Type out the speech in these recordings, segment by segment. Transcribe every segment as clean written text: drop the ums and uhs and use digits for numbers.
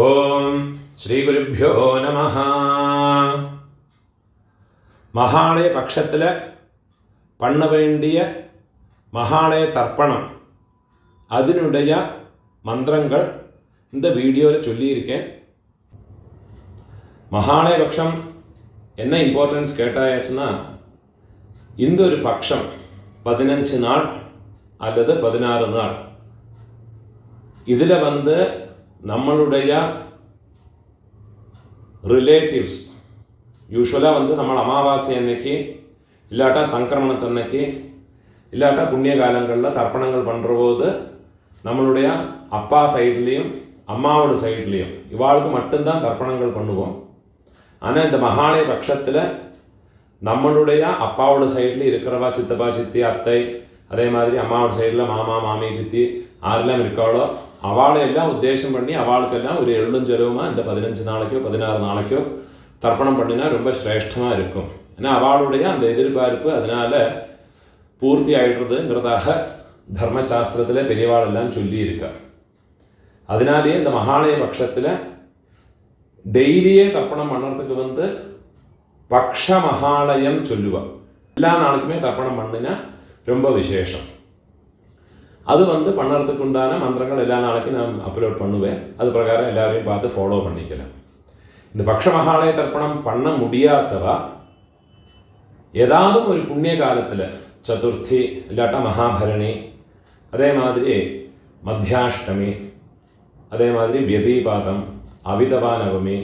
ஓம் ஸ்ரீ குருப்யோ நமஹ. மகாலய பட்சத்தில் பண்ண வேண்டிய மகாலய தர்ப்பணம் அதனுடைய மந்திரங்கள் இந்த வீடியோவில் சொல்லியிருக்கேன். மகாலய பட்சம் என்ன இம்பார்ட்டன்ஸ் கேட்டாச்சுன்னா, இந்த ஒரு பட்சம் 15 நாள் அல்லது 16 நாள் இதில் நம்மளுடைய ரிலேட்டிவ்ஸ் யூஸ்வலாக நம்ம அமாவாசை அன்னைக்கு இல்லாட்டா சங்கிரமணத்தன்னைக்கு இல்லாட்டா புண்ணிய காலங்களில் தர்ப்பணங்கள் பண்ணுற போது நம்மளுடைய அப்பா சைட்லேயும் அம்மாவோட சைட்லேயும் இவாளுக்கு மட்டும்தான் தர்ப்பணங்கள் பண்ணுவோம். ஆனால் இந்த மகாலய பட்சத்தில் நம்மளுடைய அப்பாவோட சைடில் இருக்கிறவா சித்தப்பா சித்தி அத்தை, அதே மாதிரி அம்மாவோட சைடில் மாமா மாமி சித்தி யாரெல்லாம் இருக்காளோ அவளையெல்லாம் உத்தேசம் பண்ணி அவளுக்கெல்லாம் ஒரு எழுஞ்செலவுமா இந்த 15 நாளைக்கோ 16 நாளைக்கோ தர்ப்பணம் பண்ணினா ரொம்ப சிரேஷ்டமாக இருக்கும். ஏன்னா அவளுடைய அந்த எதிர்பார்ப்பு அதனால் பூர்த்தி ஆகிடுறதுங்கிறதாக தர்மசாஸ்திரத்தில் பெரியவாளெல்லாம் சொல்லியிருக்கா. அதனாலேயே இந்த மகாலய பட்சத்தில் டெய்லியே தர்ப்பணம் பண்ணுறதுக்கு பக்ஷ மகாலயம் சொல்லுவாள். எல்லா நாளுக்குமே தர்ப்பணம் பண்ணினா ரொம்ப விசேஷம். அது பண்ணுறதுக்கு உண்டான மந்திரங்கள் எல்லா நாளைக்கும் நான் அப்லோட் பண்ணுவேன். அது பிரகாரம் எல்லாரையும் பார்த்து ஃபாலோ பண்ணிக்கலாம். இந்த பக்ஷ மகாலய தர்ப்பணம் பண்ண முடியாதவா ஏதாவது ஒரு புண்ணிய காலத்தில் சதுர்த்தி இல்லாட்டா மகாபரணி, அதே மாதிரி மத்தியாஷ்டமி, அதே மாதிரி வியதீபாதம், அவிதவா நவமி,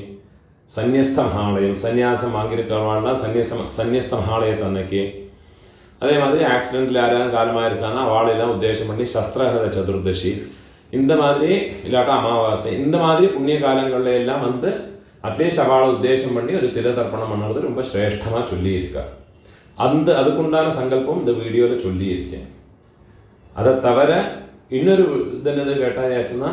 சந்நியஸ்த மகாலயம் சந்நியாசம் வாங்கியிருக்கிறவாள்னா சந்நியஸ்த மகாலயத்தை அன்னைக்கு, அதே மாதிரி ஆக்சிடென்ட்டில் யாராவது காலமாக இருக்காங்கன்னா அவளையெல்லாம் உத்தேசம் பண்ணி சஸ்திரஹத சதுர்தசி, இந்த மாதிரி இல்லாட்டா அமாவாசை, இந்த மாதிரி புண்ணிய காலங்களில் எல்லாம் அட்லீஸ்ட் அவளை உத்தேசம் பண்ணி ஒரு தில தர்ப்பணம் பண்ணுறது ரொம்ப சிரேஷ்டமாக சொல்லியிருக்கா. அதுக்குண்டான சங்கல்பம் இந்த வீடியோவில் சொல்லியிருக்கேன். அதை தவிர இன்னொரு என்னது கேட்டாச்சுன்னா,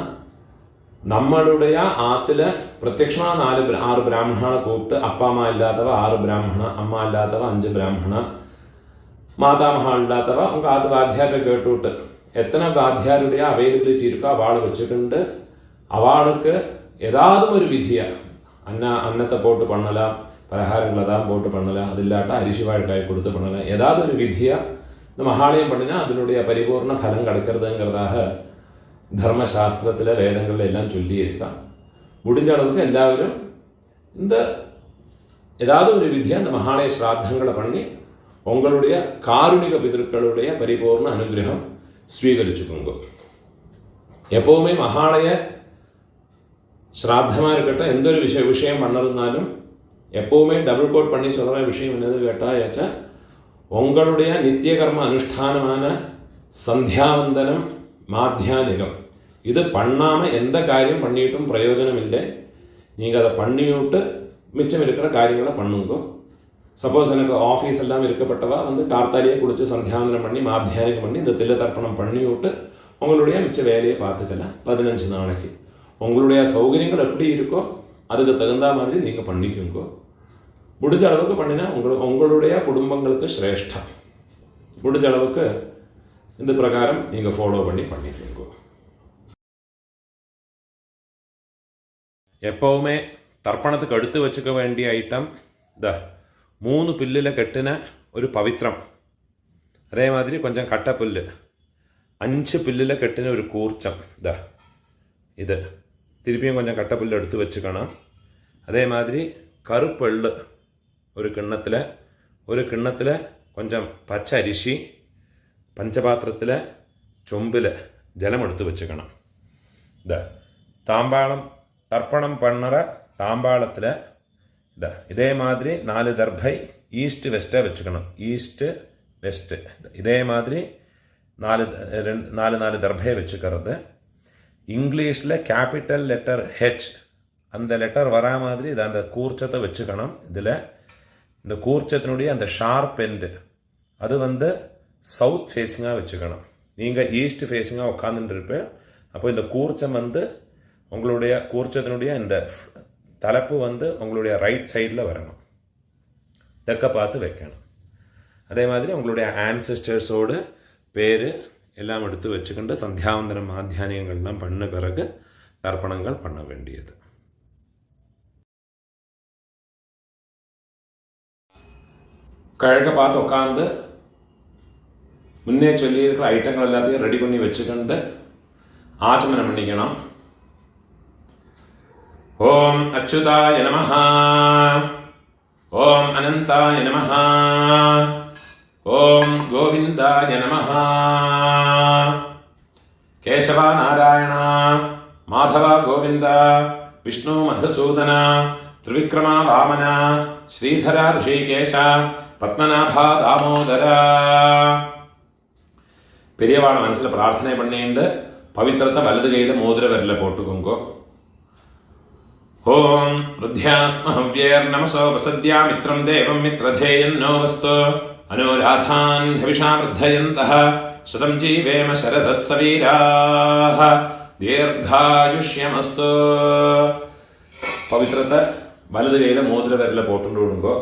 நம்மளுடைய ஆற்றுல பிரத்யட்சமாக 6 பிராமணனை கூப்பிட்டு அப்பா அம்மா இல்லாதவ 6 பிராமணா, அம்மா இல்லாதவ 5 பிராமணா, மாதாமகா இல்லாதவ உங்கள் ஆற்று வாத்தியார்கிட்ட கேட்டுவிட்டு எத்தனை வாத்தியாருடைய அவைலபிலிட்டி இருக்கோ அவளை வச்சுக்கிண்டு அவளுக்கு ஏதாவது ஒரு விதியை அன்னத்தை போட்டு பண்ணலாம், பலகாரங்களை தான் போட்டு பண்ணலாம், அது இல்லாட்டா அரிசி வாழைக்காய் கொடுத்து பண்ணலாம், ஏதாவது ஒரு விதியாக இந்த மகாலயம் பண்ணினா அதனுடைய பரிபூர்ண பலம் கிடைக்கிறதுங்கிறதாக தர்மசாஸ்திரத்தில் வேதங்களில் எல்லாம் சொல்லியிருக்கான். முடிஞ்ச அளவுக்கு எல்லாரும் இந்த ஏதாவது ஒரு விதியாக இந்த மகாலய ஸ்ராத்தங்களை பண்ணி உங்களுடைய காருணிக பிதர்களுடைய பரிபூர்ண அனுகிரகம் ஸ்வீகரிச்சுக்கோங்க. எப்போவுமே மகாலய ஸ்ராத்தமாக இருக்கட்டும், எந்த ஒரு விஷயம் பண்ணதுனாலும் எப்போவுமே டபுள் கோட் பண்ணி சொல்கிற விஷயம் என்னது கேட்டால், உங்களுடைய நித்திய கர்ம அனுஷ்டானமான சந்தியாவந்தனம் மாத்தியானிகம் இது பண்ணாமல் எந்த காரியம் பண்ணிட்டும் பிரயோஜனம் இல்லை. நீங்கள் அதை பண்ணிவிட்டு மிச்சம் இருக்கிற காரியங்களை பண்ணுங்க. சப்போஸ் எனக்கு ஆஃபீஸ் எல்லாம் இருக்கப்பட்டவா கார்த்தாலியே குடித்து சந்தியாவந்தனம் பண்ணி மாத்தியானிகம் பண்ணி இந்த தில தர்ப்பணம் பண்ணி விட்டு உங்களுடைய மிச்ச வேலையை பார்த்துக்கலாம். 15 நாளைக்கு உங்களுடைய சௌகரியங்கள் எப்படி இருக்கோ அதுக்கு தகுந்த மாதிரி நீங்கள் பண்ணிக்கோங்க. முடிஞ்ச அளவுக்கு பண்ணினா உங்களுடைய குடும்பங்களுக்கு சிரேஷ்டம். முடிஞ்ச அளவுக்கு இந்த பிரகாரம் நீங்கள் ஃபாலோ பண்ணிக்கோங்க. எப்போவுமே தர்ப்பணத்துக்கு எடுத்து வச்சுக்க வேண்டிய ஐட்டம் 3 பில்லில் கட்டின ஒரு பவித்திரம், அதே மாதிரி கொஞ்சம் கட்டப்புல்லு, 5 பில்லில் கட்டின ஒரு கூர்ச்சம், இது திருப்பியும் கொஞ்சம் கட்டப்புல்லு எடுத்து வச்சுக்கணும். அதே மாதிரி கருப்பெள்ளு ஒரு கிண்ணத்தில் கொஞ்சம் பச்சை அரிசி, பஞ்சபாத்திரத்தில் சொம்பில் ஜலம் எடுத்து வச்சுக்கணும். தாம்பாளம் தர்ப்பணம் பண்ணுற தாம்பாளத்தில் இதே மாதிரி 4 தர்பை ஈஸ்ட் வெஸ்ட்டாக வச்சுக்கணும். ஈஸ்ட்டு வெஸ்ட்டு இதே மாதிரி 4 தர்பையை வச்சுக்கிறது. இங்கிலீஷில் கேபிட்டல் லெட்டர் ஹெச் அந்த லெட்டர் வரா மாதிரி அந்த கூர்ச்சத்தை வச்சுக்கணும். இதில் இந்த கூர்ச்சத்தினுடைய அந்த ஷார்ப் எண்டு அது சவுத் ஃபேஸிங்காக வச்சுக்கணும். நீங்கள் ஈஸ்ட் ஃபேஸிங்காக உட்காந்துட்டு இருப்பேன். அப்போ இந்த கூர்ச்சம் உங்களுடைய கூர்ச்சத்தினுடைய இந்த தலைப்பு உங்களுடைய ரைட் சைடில் வரணும். தெக்க பார்த்து வைக்கணும். அதே மாதிரி உங்களுடைய ஆன்செஸ்டர்ஸோடு பேர் எல்லாம் எடுத்து வச்சுக்கிண்டு சந்தியாவந்தனம் மாத்தியானியங்கள்லாம் பண்ண பிறகு தர்ப்பணங்கள் பண்ண வேண்டியது. கிழக்க பார்த்து உட்காந்து முன்னே சொல்லியிருக்கிற ஐட்டங்கள் எல்லாத்தையும் ரெடி பண்ணி வச்சுக்கிண்டு ஆச்சமனம் பண்ணிக்கணும். ஓம் அச்சுதாய நமஹ, ஓம் அனந்தாய நமஹ, ஓம் கோவிந்தாய நமஹ. கேசவ நாராயண மாதவ கோவிந்த விஷ்ணு மதுசூதன த்ரிவிக்ரம வாமன ஸ்ரீதர ரிஷிகேஷ பத்மநாப தாமோதர. பெரியவான மனசில் பிரார்த்தனை பண்ணிட்டு பவித்திரத்தை வலது கையில் மோதிர விரல போட்டுக்கோங்கோ. ஓம் ருத்யாஸ்ம ஹவ்யேர் நமசோ வசத்யா மித்ரம் தேவம் மித்ரதேயன்னோ வஸ்து அனுராதான் ஹவிஷா வர்தயந்தः சதம் ஜீவேம சரதः சவீராः தீர்காயுஷ்யமஸ்து. பவித்திரத்தை வலது கையில் மோதிர விரல போட்டு விடுங்கோ.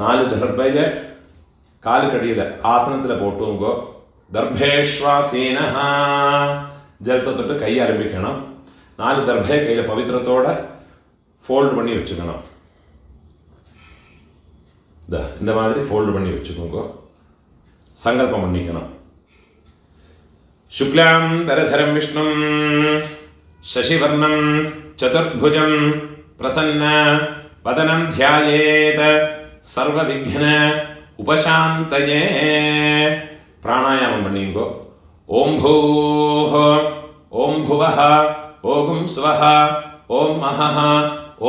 4 தர்பையை காலுக்கடியில் ஆசனத்தில் போட்டுங்கோ. தர்பேஷ்வாசீனஹ, ஜலத்தை தொட்டு கை ஆரம்பிக்கணும். 4 தர்பை கையில் பவித்திரத்தோட ஃபோல்டு பண்ணி வச்சுக்கணும். இந்த மாதிரி ஃபோல்டு பண்ணி வச்சுக்கோங்க. சங்கல்பம் பண்ணிக்கணும். சுக்லாம் தரதரம் விஷ்ணும் சசிவர்ணம் சதுர்புஜம் பிரசன்ன வதனம் தியாயேத் சர்வ விக்ன உபசாந்தயே. பிராணாயாமம் பண்ணிங்கோ. ஓம் பூஹ ஓம் புவஹ ஓம் சுவஹ ஓம் மஹஹ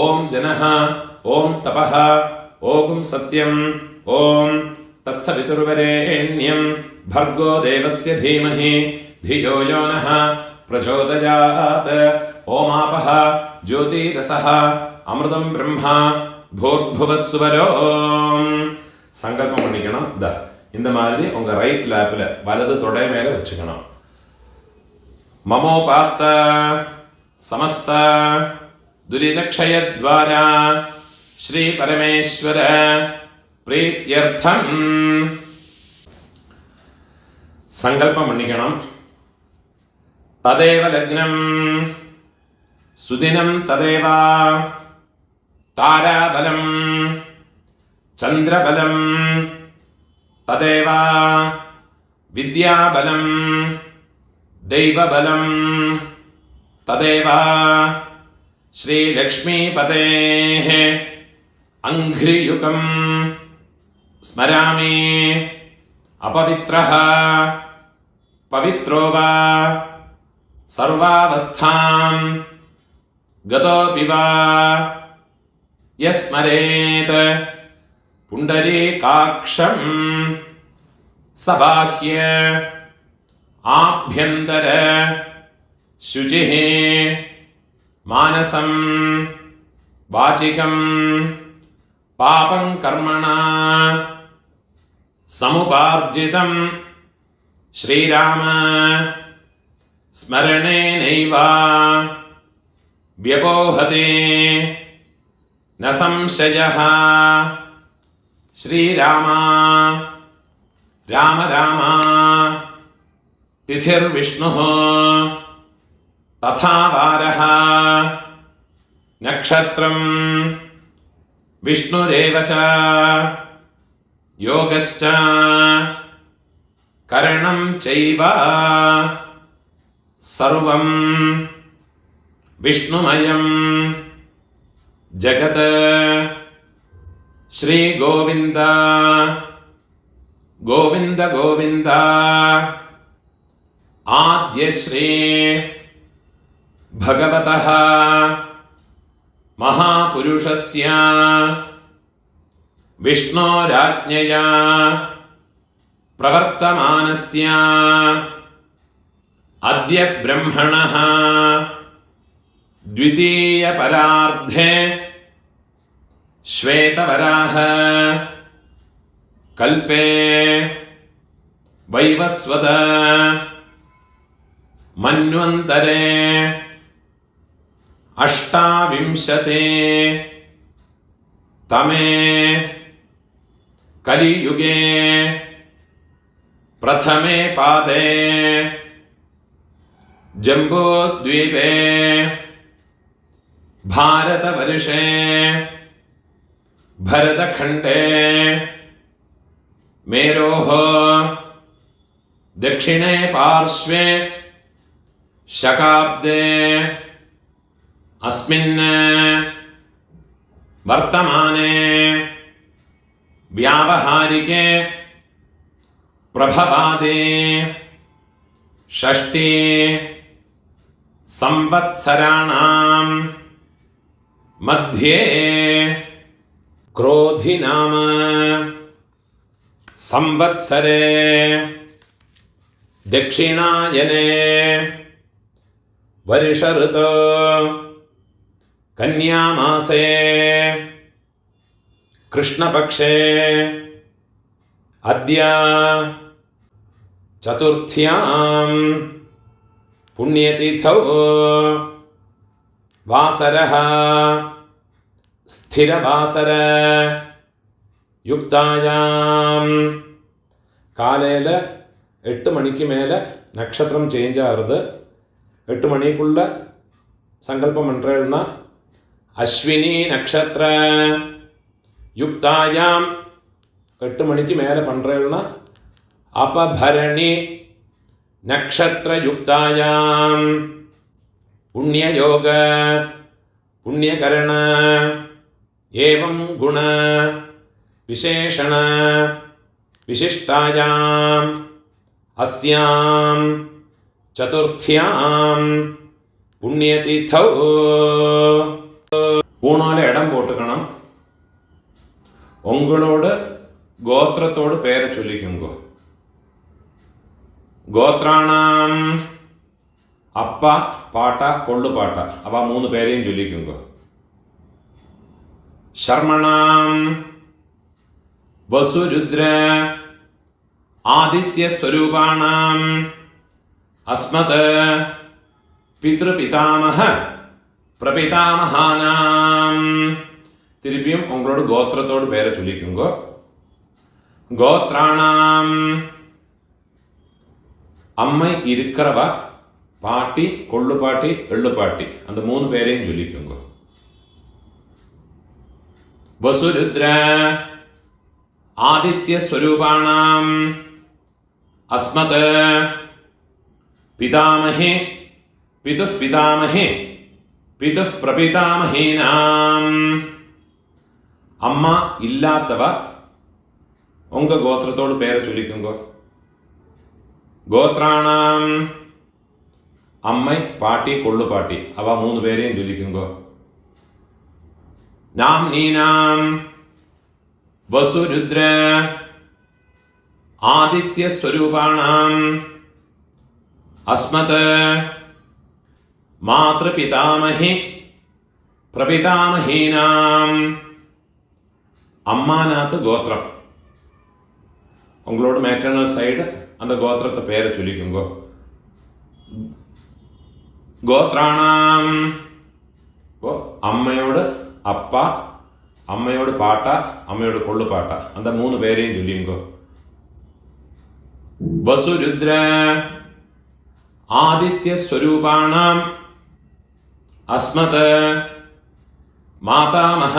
ஓம் ஜனஹ ஓம் தபஹ ஓம் சத்யம் ஓம் தத்சவிதுர்வரேண்யம் भर्गो देवस्य धीमहि धियो यो नः प्रचोदयात्. ओमापः ज्योतिरसः अमृतं ब्रह्मा भूर्भुवस्वरो. சங்கல்பம் பண்ணிக்கணும். இந்த மாதிரி உங்க ரைட் லேப்ல வலது தொடை மேல வச்சுக்கணும். மமோபாத்த சமஸ்த துரிதக்ஷயத்வாரா ஸ்ரீ பரமேஸ்வர பிரீத்யர்த்தம் சங்கல்பம் பண்ணிக்கணும். ததேவ லக்னம் சுதினம் ததேவ தாராபலம் சந்திரபலம் ததேவ வித்யாபலம் தெய்வபலம் ததேவ ஸ்ரீலக்ஷ்மீபதேः அங்க்ரியுகம் ஸ்மராமி. अपवित्रः पवित्रो वा सर्वावस्थां गतोऽपि वा यस्मरेत् पुण्डरीकाक्षं सबाह्य आभ्यन्तर शुचिः मानसं वाचिकं पापं कर्मणा समुपार्जितं श्रीराम स्मरणेनैव व्यपोहते न संशयः. श्रीराम राम राम तिथिर्विष्णुः तथा वारः नक्षत्रं विष्णुरेव च योगश्च करणं चैव सर्वं विष्णुमयं जगत्. श्री गोविंद गोविंद गोविंद आद्य श्री भगवतः महापुरुषस्य विष्णोराज्ञया प्रवर्तमानस्य अद्य ब्रह्मणः द्वितीयपरार्धे श्वेतवराह कल्पे वैवस्वत मन्वन्तरे अष्टाविंशते तमे कलियुगे प्रथमे पादे जम्बूद्वीपे भारतवर्षे भरतखण्डे मेरोः दक्षिणे पार्श्वे शकाब्दे अस्मिन् वर्तमाने व्यावहारिके प्रभवादे षष्ठी संवत्सराणां मध्ये क्रोधि नाम संवत्सरे दक्षिणायने वर्ष ऋतो कन्यामासे कृष्णपक्षे अद्य चतुर्थ्यां पुण्यतिथौ वासरः स्थिरवासर யுக்தாயாம். காலையில் 8 மணிக்கு மேலே நட்சத்திரம் சேஞ்ச் ஆகுது. 8 மணிக்குள்ள சங்கல்பம் பண்ணுறேன்னா அஸ்வினி நட்சத்திர யுக்தாயாம். 8 மணிக்கு மேலே பண்ணுறேன்னா அபபரணி நக்ஷத்திர யுக்தாயாம். புண்ணியயோக புண்ணியகரண ஏவம் குண விசேஷண விசிஷ்டாயாம் அஸ்யாம் சதுர்த்தியாம் புண்ணியதிதௌ. பூணால இடம் போட்டுக்கணும். உங்களோட கோத்திரத்தோடு பேரை சொல்லிக்குங்கோ. கோத்ராணாம் அப்பா பாட்டா கொள்ளு பாட்டா அவ 3 பேரையும் சொல்லிக்குங்கோ. சர்மணாம் வசுருத்ர ஆதித்ய ஸ்வரூபாணாம் அஸ்மத் பித்ருபிதாமஹ பிரபிதாமஹானாம். திருப்பியும் உங்களோட கோத்திரத்தோடு பேரை சொல்லிக்குங்கோ. கோத்ராணாம் அம்மை இருக்கிறவ பாட்டி கொள்ளு பாட்டி எள்ளு பாட்டி அந்த 3 பேரையும் சொல்லிக்குங்க. வசுருத்ர ஆதித்ய ஸ்வரூபாணாம் அஸ்மத் பிதாமஹே பிதுः பிதாமஹே பிதுः பிரபிதாமஹீனாம். அம்மா இல்லாதவ உங்க கோத்திரத்தோடு பேரை சொல்லிக்குங்க. கோத்ராணாம் அம்மை பாட்டி கொள்ளு பாட்டி அவ 3 பேரையும் சொல்லிக்குங்கோ. நாம் நீனாம் வசுருத்ர ஆதித்ய ஸ்வரூபாணாம் அஸ்மத் மாத்ருபிதாமஹி பிரபிதாமஹீனாம். அம்மாநாத்து கோத்திரம் உங்களோட மேட்டர்னல் சைடு அந்த கோத்திரத்தை பேரை சொல்லிக்குங்கோ. கோத்ராணாம் அம்மையோட அப்பா அம்மையோட பாட்டா அம்மையோட கொள்ளு பாட்டா அந்த 3 பேரையும் சொல்லிங்கோ. வசுருத்ர ஆதித்ய ஸ்வரூபாணாம் அஸ்மத் மாதாமஹ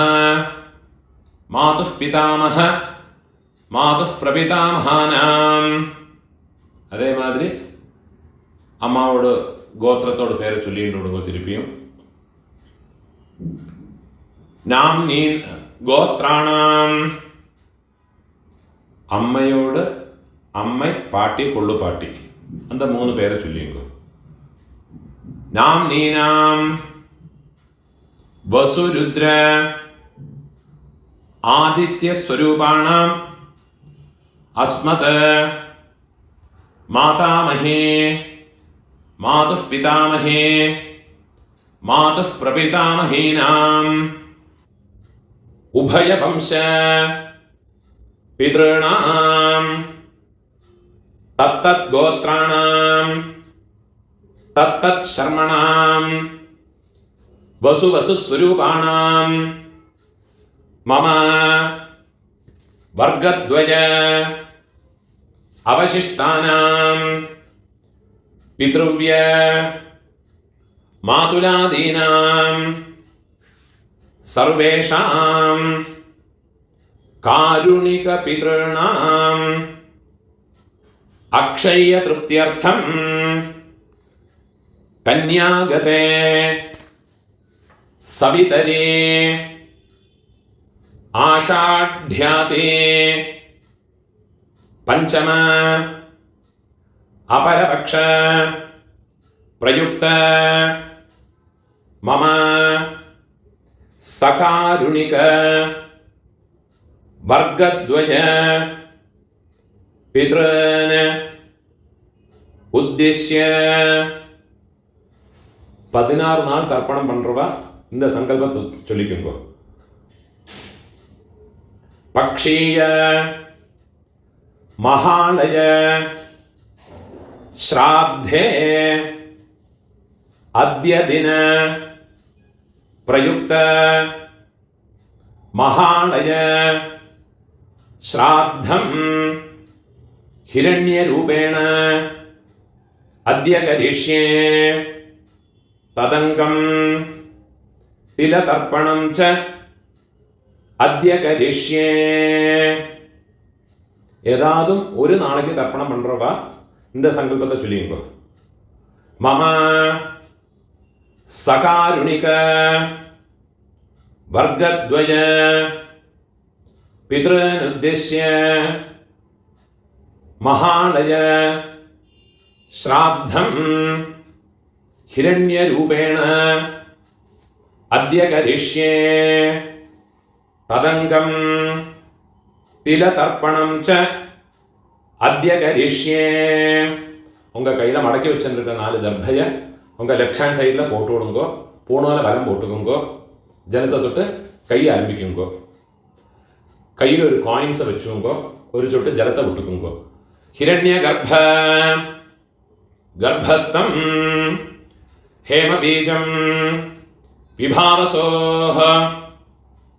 மாதுः பிதாமஹ மாதுः பிரபிதாமஹானாம். அதே மாதிரி அம்மாவோட கோத்திரத்தோட பேரை சொல்லிட்டு விடுங்க. திருப்பியும் நாம் நீ கோத்ராணாம் அம்மையோட அம்மை பாட்டி கொள்ளு பாட்டி அந்த 3 பேரை சொல்லிங்க. நாம் நீனாம் வசுருத்ர ஆதித்ய ஸ்வரூபாணாம் அஸ்மத் மாதாமஹே மாதுः பிதாமஹே மாதுः பிரபிதாமஹீனாம். உபயவம்ச பித்ருணாம் தத்தத் கோத்ராணாம் தத்தத் சர்மணாம் வசு வசு ஸ்வரூபாணாம் மம வர்க்கத்வய அவசிஷ்டானாம் பித்ருவ்ய மாதுலாதீனாம் சர்வேஷாம் കാരുണിക പിതॄണാം അക്ഷയ തൃപ്ത്യർത്ഥം കന്യാഗതേ സവിതരേ ആഷാഢ്യാതേ പഞ്ചമ അപരപക്ഷ പ്രയുക്ത മമ സകാരുണിക വർഗദ്വയ പിതॄൻ ഉദ്ദേശ്യ 16 நாள் தர்ப்பணம் பண்றவா இந்த சங்கல்பத்தை சொல்லிக்குங்க. பக்ஷீய மகாலய ஸ்ராத்தே அத்ய தின பிரயுக்த மகாலய ஸ்ராத்தம் ஹிரண்ய ரூபேண அத்ய கரிஷ்யே ததங்கம் திலதர்ப்பணம் ச அத்ய கரிஷ்யே. ஏதாதும் ஒரு நாளைக்கு தர்ப்பணம் பண்றவா இந்த சங்கல்பத்தை சொல்லிங்கோ. மம சகாருணிக வர்கத்வய பித்ருன் உத்தேஷ்ய மகாலய ஸ்ராத்தம் ஹிரண்ய ரூபேண அத்ய கரிஷ்யே ததங்கம் திலதர்ப்பணம் ச அத்ய கரிஷ்யே. உங்க கையில மடக்கி வச்சிருக்க 4 தர்பைய உங்க லெஃப்ட் ஹேண்ட் சைட்ல போட்டு விடுங்கோ. பூணால வலம் போட்டுக்குங்கோ. ஜலத்தை தொட்டு கையை ஆரம்பிக்குங்கோ. கையில் ஒரு காயின்ஸை வச்சுங்கோ. ஒரு சொட்டு ஜலத்தை விட்டுக்குங்கோ. ஹிரண்ய கர்ப்பஸ்தம் ஹேம பீஜம் விபாவசோஹ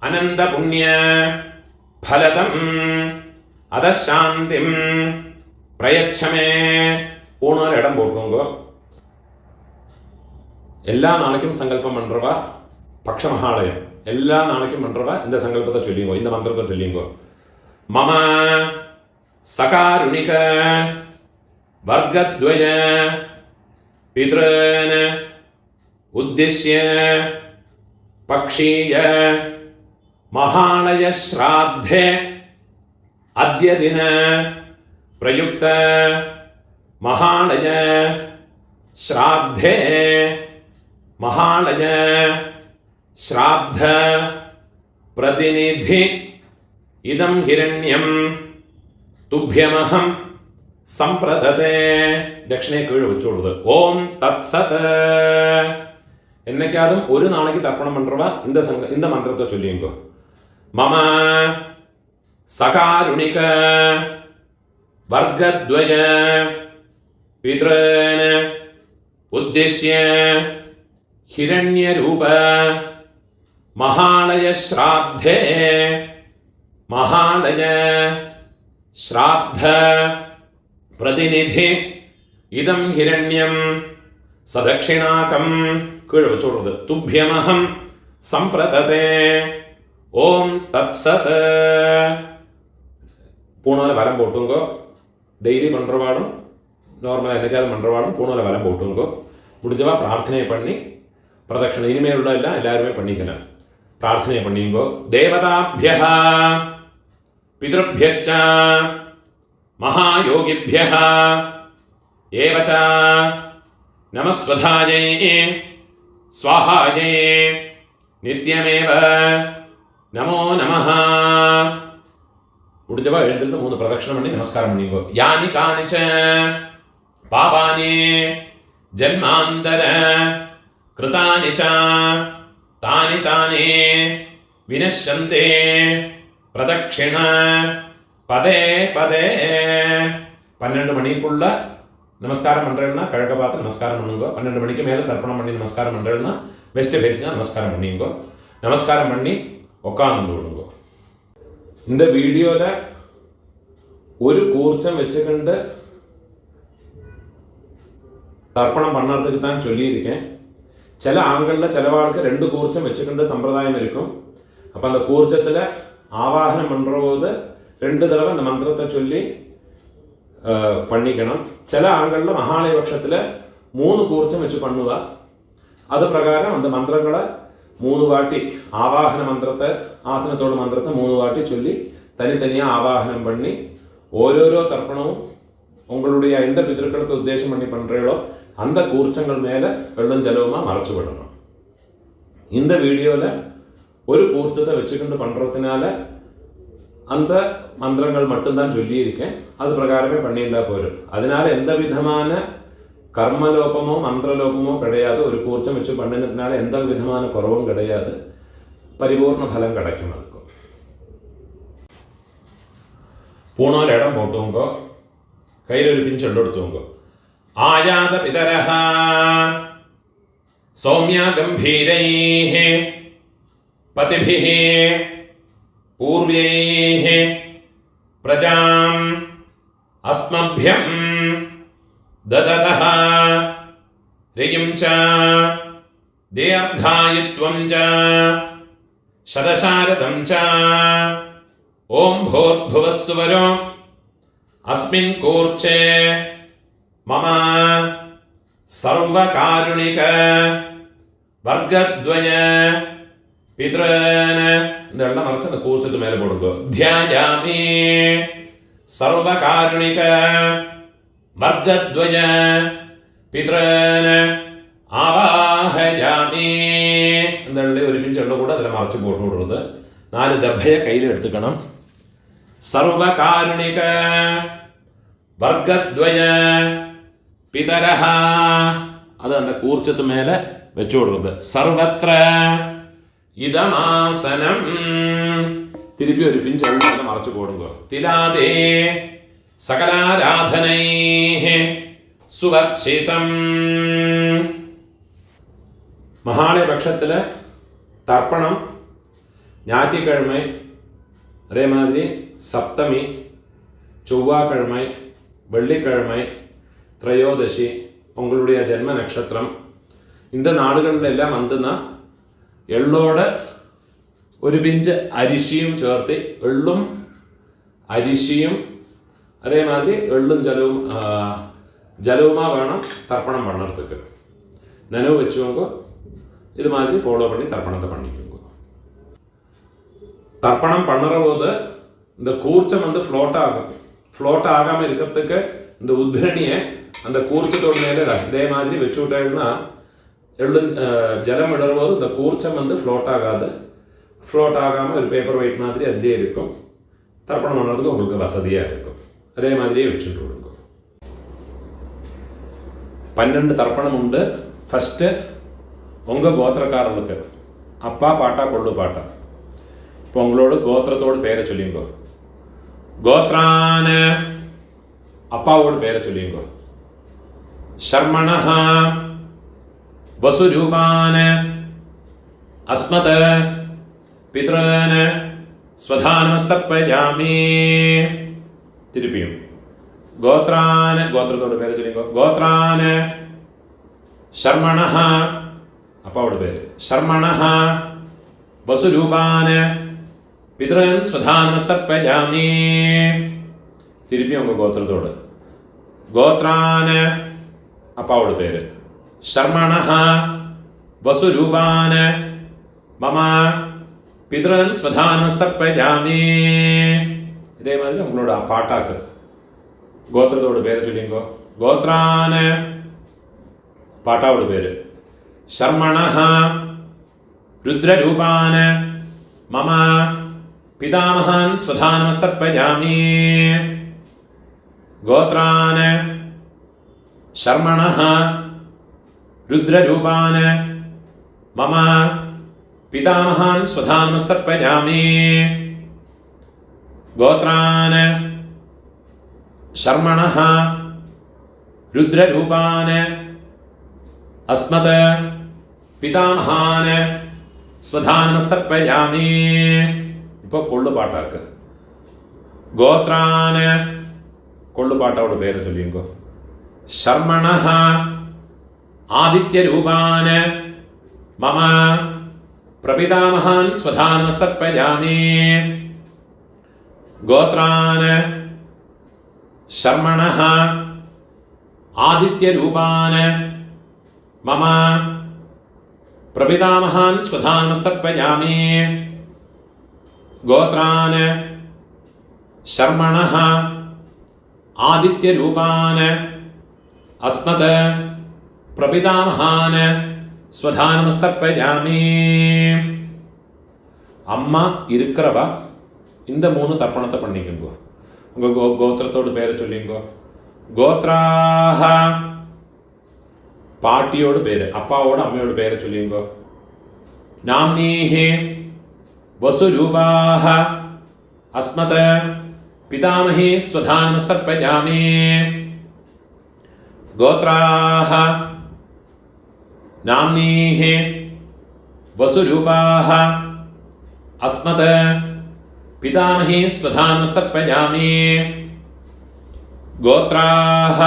அனந்த புண்ணிய ஃபலதம் அதசாந்திம் பிரயச்சமே. பூணால் இடம் போட்டுங்கோ. எல்லா நாளைக்கும் சங்கல்பம் பண்றவா பக்ஷ மகாலயம் எல்லா நாளைக்கும் பண்றவா இந்த சங்கல்பத்தை சொல்லிங்கோ. இந்த மந்திரத்தை சொல்லிங்கோ. மம சகாருணிக வர்கத்வய பித்ருன் உத்திஷ்ய பக்ஷீய மகாலய ஸ்ராத்தே அத்ய தின பிரயுக்த மகாலய ஸ்ராத்தே மகாலய ஸ்ராத்த பிரதிநிதி இதம் ஹிரண்யம் துப்யமஹம் சம்பிரததே. தட்சிணை கீழே வச்சு விடுறது. ஓம் தத் சத். என்னைக்காதும் ஒரு நாளைக்கு தர்ப்பணம் பண்றவா இந்த மந்திரத்தை சொல்லிங்கோ. மம சகாருணிக வர்கத்வய பித்ருன் உத்திஷ்ய ஹிரண்ய ரூப மகாலய ஸ்ராத்தே மகாலய ஸ்ராத்த பிரதிநிதி இதம் ஹிரண்யம் சதக்ஷிணாகம் கீழே வச்சு விடுறது. துப்யமஹம் சம்பிரததே. ஓம் தத் சத். பூணால வரம் போட்டுங்கோ. டெய்லி பண்றவாடும் நார்மலாக என்னைக்காவது பண்றவாடும் பூணால வரம் போட்டுங்கோ. முடிஞ்சவா பிரார்த்தனை பண்ணி பிரதட்சணை இனிமேல் உள்ள எல்லாம் எல்லாருமே பண்ணிக்கலாம். பிரார்த்தனை பண்ணிங்கோ. தேவதாபியः பித்ருभ्यश्च महायोगिभ्यः एव च नमस्वधायै स्वाहायै नित्यमेव नमो नमः. முடிஞ்சவா எழுந்திருந்து 3 பிரதட்சணம் பண்ணி நமஸ்காரம் பண்ணிங்கோ. யானி கானிச்ச பாபானி ஜன்மாந்தர கிருதானி ச தானி தானி வினஷ்யந்தே பிரதட்சிண பதே பதே. 12 மணிக்குள்ள நமஸ்காரம் பண்றேன்னா கிழக்க பார்த்து நமஸ்காரம் பண்ணுங்க. 12 மணிக்கு மேலே தர்ப்பணம் பண்ணி நமஸ்காரம் பண்றேன்னா வெஸ்ட் ஃபேஸ்னா நமஸ்காரம் பண்ணிங்கோ. நமஸ்காரம் பண்ணி உட்காந்து விடுங்க. இந்த வீடியோவில் ஒரு கூர்ச்சம் வச்சுக்கிண்டு தர்ப்பணம் பண்ணுறதுக்கு தான் சொல்லியிருக்கேன். சில ஆண்களில் சிலவாளுக்கு 2 கூர்ச்சம் வச்சுக்கிண்டு சம்பிரதாயம் இருக்கும். அப்போ அந்த கூர்ச்சத்தில் ஆவாகனம் பண்ணுற போது 2 தடவை அந்த மந்திரத்தை சொல்லி பண்ணிக்கணும். சில ஆண்களில் மகாலய பட்சத்தில் 3 கூர்ச்சம் வச்சு பண்ணுவா. அது பிரகாரம் அந்த மந்திரங்களை 3 வாட்டி ஆவாகன மந்திரத்தை ஆசனத்தோட மந்திரத்தை 3 வாட்டி சொல்லி தனித்தனியாக ஆவாகனம் பண்ணி ஓரோரோ தர்ப்பணமும் உங்களுடைய எந்த பிதர்களுக்கு உத்தேசம் பண்ணி பண்ணுறீங்களோ அந்த கூர்ச்சங்கள் மேலே வெள்ளம் ஜலவுமாக மறைச்சு விடணும். இந்த வீடியோவில் ஒரு கூர்ச்சத்தை வச்சுக்கிட்டு பண்ணுறதுனால அந்த மந்திரங்கள் மட்டும்தான் சொல்லியிருக்கேன். அது பிரகாரமே பண்ணிட்டா போயிடும். அதனால எந்த விதமான கர்மலோபமோ மந்திரலோபமோ கிடையாது. ஒரு கூர்ச்சம் வச்சு பண்ணினதுனால எந்த விதமான குறவும் கிடையாது. பரிபூர்ண பலம் கிடைக்கும். அதுக்கும் பூணோல் இடம் போட்டுவோங்கோ. கையில் ஒரு பிஞ்சு எடுத்துவோங்கோ. ஆயாத பிதரஹ சௌமியா கம்பீரைஹ பதிபிஹ பூர்வைஹ பிரஜாம் அஸ்மப்யம் தததஹ ரியம் ச தீர்காயுத்வம் ச சதசாரதம் ச ஓம் பூர்புவஸ்சுவரோ அஸ்மின் கூர்ச்சே மம சர்வகாருணிக வர்க்கத்வய பித்ரன இந்த எல்லாம் மறைச்சு அந்த கூர்ச்சத்து மேலே போடுங்க. தியாயாமி சர்வகாருணிக வர்க்கத்வய பித்ரன ஆவாஹயாமி இந்த ஒரு பிஞ்சு எல்லாம் கூட அதில் மறைச்சு போட்டு விடுறது. 4 தர்பையை கையில் எடுத்துக்கணும். சர்வகாருணிக வர்க்கத்வய பிதரஹ அது அந்த கூர்ச்சத்து மேலே வச்சு விடுறது. சர்வத்ர இதமாசனம் திருப்பி ஒரு பிஞ்சு அதை மறைச்சு போடுங்க. திலாதே சகலாராதனை சுவர்ச்சிதம். மகாலய பட்சத்தில் தர்ப்பணம் ஞாயிற்றுக்கிழமை, அதே மாதிரி சப்தமி, செவ்வாய்க்கிழமை, வெள்ளிக்கிழமை, திரையோதசி, உங்களுடைய ஜென்ம நட்சத்திரம் இந்த നാളുകളിലെല്ലാം വന്നുന്ന എള്ളോട് ഒരു പിഞ്ച് അരിശിയും ചേർത്ത് എള്ളും അരിശിയും അതേമാതിരി എള്ളും ജലവുമാ വേണം தர்ப்பணம் பண்ணுறதுக்கு. நினைவு வச்சுக்கோங்க. இது மாதிரி ஃபாலோ பண்ணி தர்ப்பணத்தை பண்ணிக்கோங்க. தர்ப்பணம் பண்ணுற போது இந்த கூர்ச்சம் வந்து ஃப்ளோட் ஆகாமல் இருக்கிறதுக்கு இந்த உத்ரணியை அந்த கூர்ச்சத்தோட மேலே இதே மாதிரி வச்சு விட்டேன்னா ஜலம் விடுற போது இந்த கூர்ச்சம் வந்து ஃப்ளோட் ஆகாது. ஃப்ளோட் ஆகாமல் ஒரு பேப்பர் வெயிட் மாதிரி அதிலே இருக்கும். தர்ப்பணம் பண்ணுறதுக்கு உங்களுக்கு வசதியாக இருக்கும். அதே மாதிரியே வச்சுட்டு விடுங்க. 12 தர்ப்பணம் உண்டு. ஃபஸ்ட்டு உங்கள் கோத்திரக்காரங்களுக்கு அப்பா பாட்டா கொள்ளு பாட்டா. இப்போ உங்களோட கோத்திரத்தோடு பேரை சொல்லிங்கோ. கோத்ரான அப்பாவோட பேரை சொல்லிங்கோ. சர்மணஹ வசுரூபான அஸ்மத பித்ரன ஸ்வதானமஸ்தப்பயாமி. திருப்பியும் கோத்ரான கோத்திரத்தோட பேரை சொல்லிங்கோ. கோத்ரான சர்மணஹ அப்பாவோட பேர். சர்மணஹ வசுரூபான பித்ரன் ஸ்வதானமஸ்தப்பயாமி. திருப்பி உங்கள் கோத்திரத்தோடு. கோத்ரான அப்பாவோட பேர். சர்மணஹ வசுரூபான மம பித்ரன் ஸ்வதானமஸ்தப்பயாமி. இதே மாதிரி உங்களோட பாட்டாக்கு கோத்திரத்தோட பேரை சொல்லிங்கோ. கோத்ரான பாட்டாவோட பேர். சர்மணஹ ருத்ரரூபான மம பிதாமஹான் ஸ்வதானமஸ்தப்பயாமி. கோத்ரான சர்மணஹ ருத்ரரூபான மம பிதாமஹான் ஸ்வதானமஸ்தப்பயாமி. கோத்ரான சர்மணஹ ருத்ரரூபான அஸ்மத பிதாமஹான் ஸ்வதானமஸ்தப்பயாமி. இப்போ கொள்ளு பாட்டாக்கு கோத்ரான கொள்ளு பாட்டாவோட பேரை சொல்லிங்கோ. சர்மணஹ ஆதித்யரூபான மம பிரபிதாமஹான் ஸ்வதானமஸ்தப்பயாமி. ഗോത്രാൻ ശർമ്മണഃ ആദിത്യരൂപാൻ മമ പ്രപിതാമഹാൻ സ്വധാനമസ്തർപ്പയാമി. ഗോത്രാൻ ശർമ്മണഃ ആദിത്യരൂപാൻ അസ്മത് പ്രപിതാമഹാൻ സ്വധാനമസ്തർപ്പയാമി. அம்மா இருக்கிறவா இந்த 3 தர்ப்பணத்தை பண்ணிக்கோங்க. உங்கள் கோத்திரத்தோடு பேரை சொல்லிங்கோ. கோத்ராஹ பாட்டியோட பேர், அப்பாவோட அம்மையோட பேரை சொல்லிங்கோ. நாம்னீஹே வசுரூபாஹ அஸ்மத பிதாமஹே ஸ்வதானமஸ்தர்ப்பயாமி. கோத்ராஹ நாம்னீஹே வசுரூபாஹ അസ്മത് പിതാമഹേ സ്വധാനമസ്തർപ്പയാമി. ഗോത്രാഹ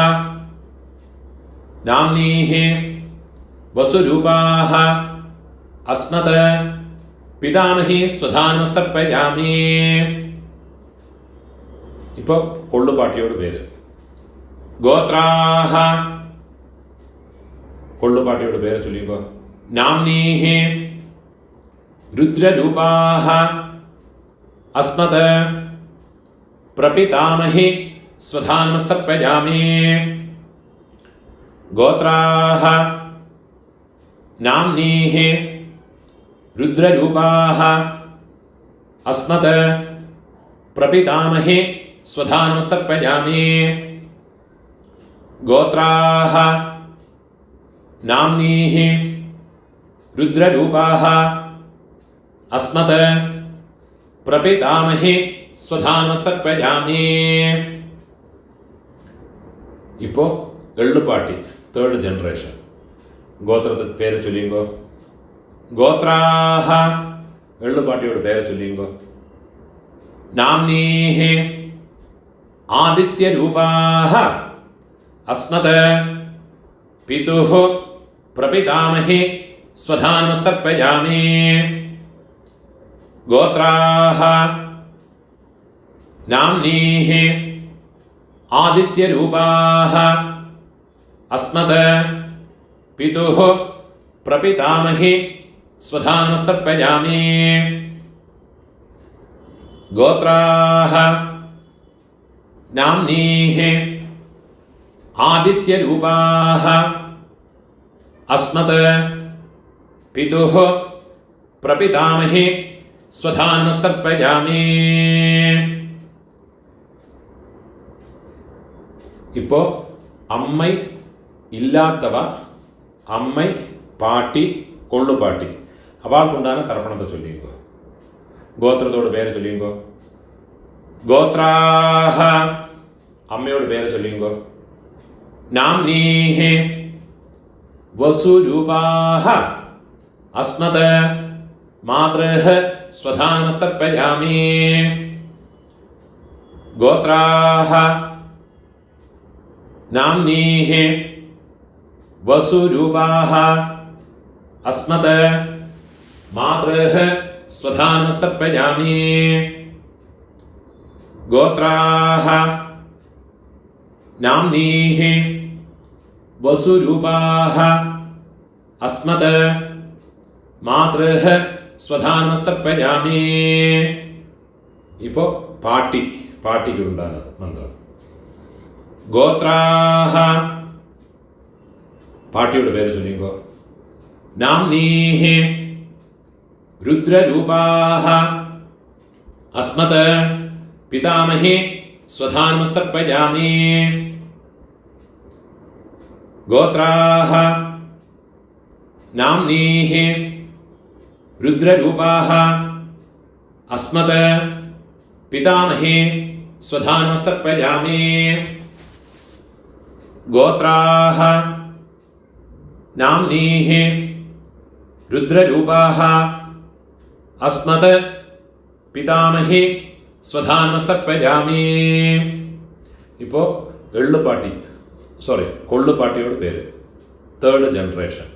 നാംനീഃ വസുരൂപാഹ അസ്മത് പിതാമഹേ സ്വധാനമസ്തർപ്പയാമി. ഇപ്പോൾ കൊള്ളുപാട്ടിയോട് പേര്. ഗോത്രാഹ കൊള്ളുപാട്ടിയോട് പേര് ചൊല്ലിക്കോ. നാംനീഃ രുദ്രരൂപാഹ അസ്മത് പ്രപിതാമഹേ സ്വധാനമസ്തർപ്പയാമി. ഗോത്രാഹ നാംനീഃ രുദ്രരൂപാഹ അസ്മത് പ്രപിതാമഹേ സ്വധാനമസ്തർപ്പയാമി. ഗോത്രാഹ നാംനീഃ രുദ്രരൂപാഹ അസ്മത് പ്രപിതാമഹേ സ്വധാനമസ്തർപ്പയാമി. ഇപ്പോൾ എള്ളുപാട്ടി 3rd ജനറേഷൻ. ഗോത്രത്തെ പേര് ചൊല്ലിങ്കോ. ഗോത്രാഹ എള്ളുപാട്ടിയോട് പേര് ചൊല്ലിങ്കോ. നാംനീഃ ആദിത്യരൂപാഹ അസ്മത് പിതുഃ പ്രപിതാമഹേ സ്വധാനമസ്തർപ്പയാമി. ഗോത്രാഹ നാംനീഃ ആദിത്യരൂപാഹ അസ്മത് പിതുഃ പ്രപിതാമഹേ സ്വധാനമസ്തർപ്പയാമി. ഗോത്രാഹ നാംനീഃ ആദിത്യരൂപാഹ അസ്മത് പിതുഃ പ്രപിതാമഹേ സ്വധാനമസ്തർപ്പയാമി. ഇപ്പോൾ അമ്മ ഇല്ലാത്തവ, അമ്മ പാട്ടി കൊള്ളുപാട്ടി അവൾക്കുണ്ടാകുന്ന തർപ്പണത്തെ ചൊല്ലിക്കോ. ഗോത്രത്തോട് പേര് ചൊല്ലിക്കോ. ഗോത്രാഹ അമ്മയോട് പേര് ചൊല്ലിക്കോ. നാംനീഃ വസുരൂപാഹ അസ്മത് മാതൃഃ സ്വധാനമസ്തർപ്പയാമി. ഗോത്രാഹ നാംനീഃ വസുരൂപാഹ അസ്മത് മാതൃഃ സ്വധാനമസ്തർപ്പയാമി. ഗോത്രാഹ നാംനീഃ വസുരൂപാഹ അസ്മത് മാതൃഃ സ്വധാനമസ്തർപ്പയാമി. ഇപ്പോൾ പാട്ടിക്കുണ്ടാകുന്ന മന്ത്രം. ഗോത്രാഹ പാട്ടിയുടെ പേര് ചൊല്ലിക്കോ. നാംനീഃ രുദ്രരൂപാഹ അസ്മത് പിതാമഹേ സ്വധാനമസ്തർപ്പയാമി. ഗോത്രാഹ നാംനീഃ രുദ്രരൂപാഹ അസ്മത് പിതാമഹേ സ്വധാനമസ്തർപ്പയാമി. ഗോത്രാഹ നാംനീഃ രുദ്രരൂപാഹ അസ്മത് പിതാമഹേ സ്വധാനമസ്തർപ്പയാമി. ഇപ്പോൾ കൊള്ളുപാട്ടിയോട് പേര്. 3rd generation.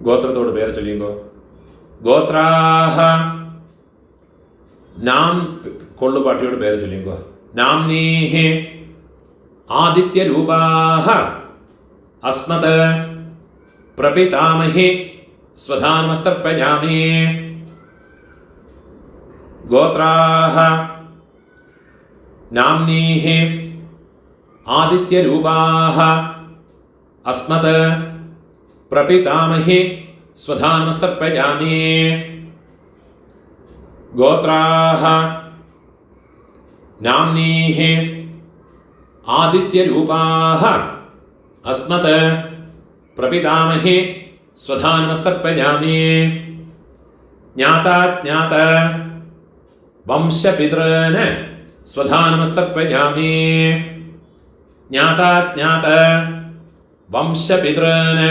ഗോത്രത്തോട് പേര് ചൊല്ലിക്കോ. ഗോത്രാഹ കൊള്ളുപാട്ടിയോട് പേര് ചൊല്ലിക്കോ. നാംനീഹി ആദിത്യരൂപാഹ അസ്മത് പ്രപിതാമഹി സ്വധാനമസ്തർപ്പയാമി. ഗോത്രാഹ നാംനീഹി ആദിത്യരൂപാഹ അസ്മത് പ്രപിതാമഹി സ്വധാനമസ്തർപ്പയാമി. ഗോത്രാഹ നാംനീഹി ആദിത്യരൂപാഹ അസ്മത് പ്രപിതാമഹി സ്വധാനമസ്തർപ്പയാമി. ജ്ഞാതാജ്ഞാത വംശപിതॄന് സ്വധാനമസ്തർപ്പയാമി. ജ്ഞാതാജ്ഞാത വംശപിതॄന്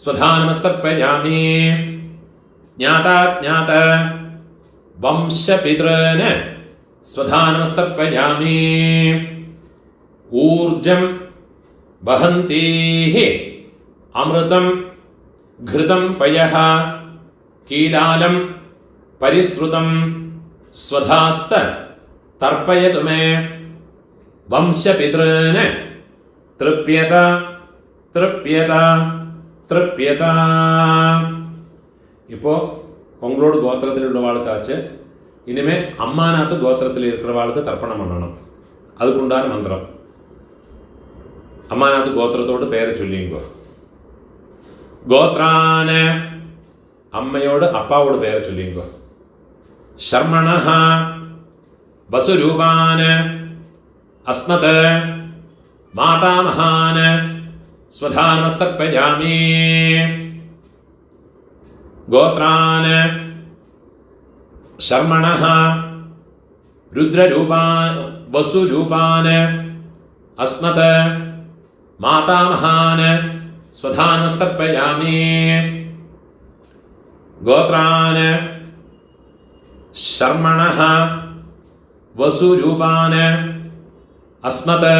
സ്വധാനമസ്തർപ്പയാമി. ജ്ഞാതാജ്ഞാത വംശപിതॄന് സ്വധാനമസ്തർപ്പയാമി. ഊർജം വഹന്തീഹി അമൃതം ഘൃതം പയഃ കീലാലം പരിശ്രുതം സ്വധാസ്ത തർപ്പയതു മേ. വംശപിതॄന് തൃപ്യത തൃപ്യത തൃപ്യത. இப்போ உங்களோட கோத்திரத்தில் உள்ளவாளுக்காச்சு இனிமே அம்மாநாத்து கோத்திரத்தில் இருக்கிறவாளுக்கு தர்ப்பணம் பண்ணணும். அதுக்குண்டான மந்திரம். അമ്മാനാത്ത് ഗോത്രത്തോട് പേര് ചൊല്ലിങ്കോ. ഗോത്രാന് അമ്മയോട് അപ്പാവോട് പേര് ചൊല്ലിങ്കോ. ശർമ്മണഃ വസുരൂപാന് അസ്മത് മാതാമഹാന് സ്വധാനമസ്തർപ്പയാമി. ഗോത്രാന് ശർമ്മണഃ രുദ്രരൂപാൻ വസുരൂപാന് അസ്മത് മാതാമഹാന് സ്വധാനമസ്തർപ്പയാമി. ഗോത്രാന് ശർമ്മണഃ വസുരൂപാന് അസ്മത്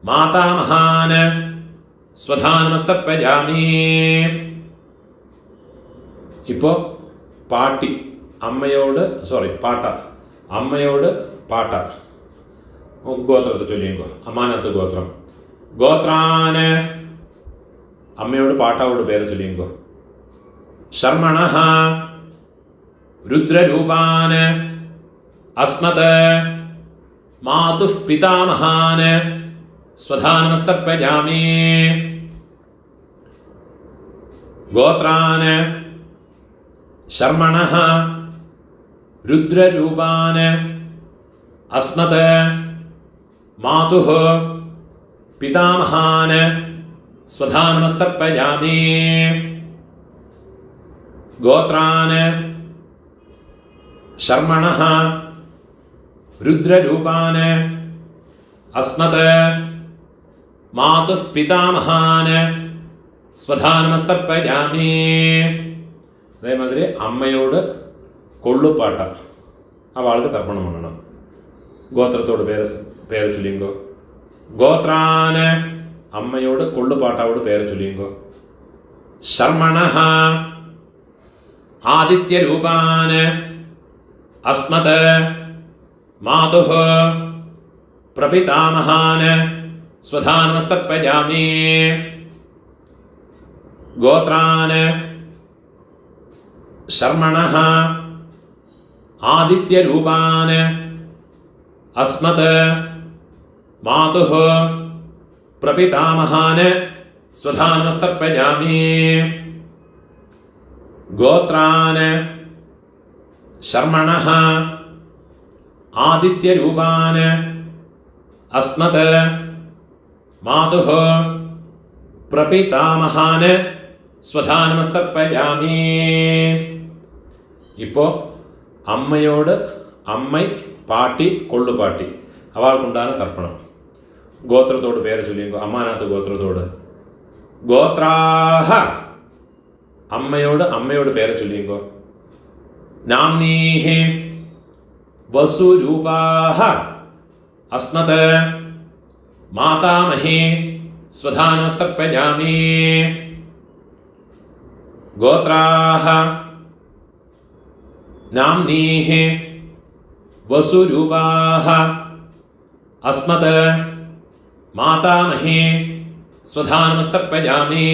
മാതാമഹാന് സ്വധാനമസ്തർപ്പയാമി. ഇപ്പോൾ പാട്ടി അമ്മയോട് പാട്ട അമ്മയോട് പാട്ട ഗോത്രത്തെ ചൊല്ലിക്കോ. അമ്മാനത്ത് ഗോത്രം. ഗോത്രാന് അമ്മയോട് പാട്ടാവോട് പേര് ചൊല്ലിക്കോ. ശർമ്മണഃ രുദ്രരൂപാന് അസ്മത് മാതുഃ പിതാമഹാന് സ്വധാനമസ്തർപ്പയാമി. ഗോത്രാന് ശർമ്മണഃ രുദ്രരൂപാന് അസ്മത് മാതുഃ പിതാമഹാന് സ്വധാനമസ്തർപ്പയാമി. ഗോത്രാന് ശർമ്മണഃ രുദ്രരൂപാന് അസ്മത് മാതുഃ പിതാമഹാന് സ്വധാനമസ്തർപ്പയാമി. അതേമാതിരി അമ്മയോട് കൊള്ളുപാട്ട അവൾക്ക് തർപ്പണം വേണം. ഗോത്രത്തോട് പേര് ചൊല്ലിങ്കോ. ഗോത്രാന് അമ്മയോട് കൊള്ളുപാട്ടാവോട് പേര് ചൊല്ലിങ്കോ. ശർമ്മണഃ ആദിത്യരൂപാന് അസ്മത് മാതുഃ പ്രപിതാമഹാന് സ്വധാനമസ്തർപ്പയാമി. ഗോത്രാന് ശർമ്മണഃ ആദിത്യരൂപാന് അസ്മത് മാതുഃ പ്രപിതാമഹാന് സ്വധാനമസ്തർപ്പയാമി. ഗോത്രാന് ശർമ്മണഃ ആദിത്യരൂപാന് അസ്മത് മാതുഃ പ്രപിതാമഹാന് സ്വധാനമസ്തർപ്പയാമി. ഇപ്പോൾ അമ്മയോട് അമ്മൈ പാട്ടി കൊള്ളുപാട്ടി അവൾക്കുണ്ടാണ് തർപ്പണം. ഗോത്രത്തോട് പേര് ചൊല്ലിങ്കോ. അമ്മാനാത്ത് ഗോത്രത്തോട്. ഗോത്രാഹ അമ്മയോട് പേര് ചൊല്ലിങ്കോ. നാംനീഹി വസുരൂപാഹ അസ്മത് മാതാമഹി സ്വധാനമസ്തർപ്പയാമി. ഗോത്രാഹ നാംനീഹി वसुरूपाः अस्मत् मातामहे स्वधानमस्तर्पयामि।